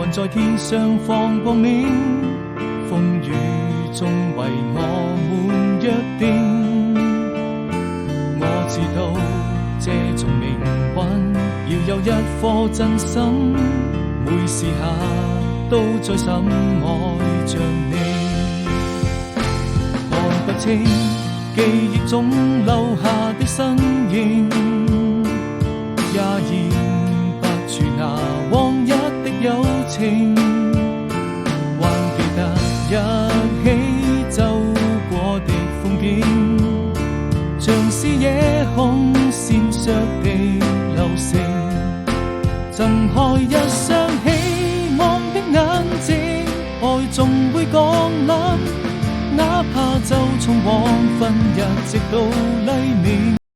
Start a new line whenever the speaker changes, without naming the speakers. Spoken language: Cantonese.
還在天上放光明，風雨中為我們約定。我知道這種命運要有一顆真心，每時刻都在深愛着你。看不清記憶中留下的身影，也認不住那往日的友情，還記得一起走過的風景，像是夜空閃爍的流星，睜開一雙希望的眼睛，愛總會降臨，哪怕就從黃昏一直到黎明，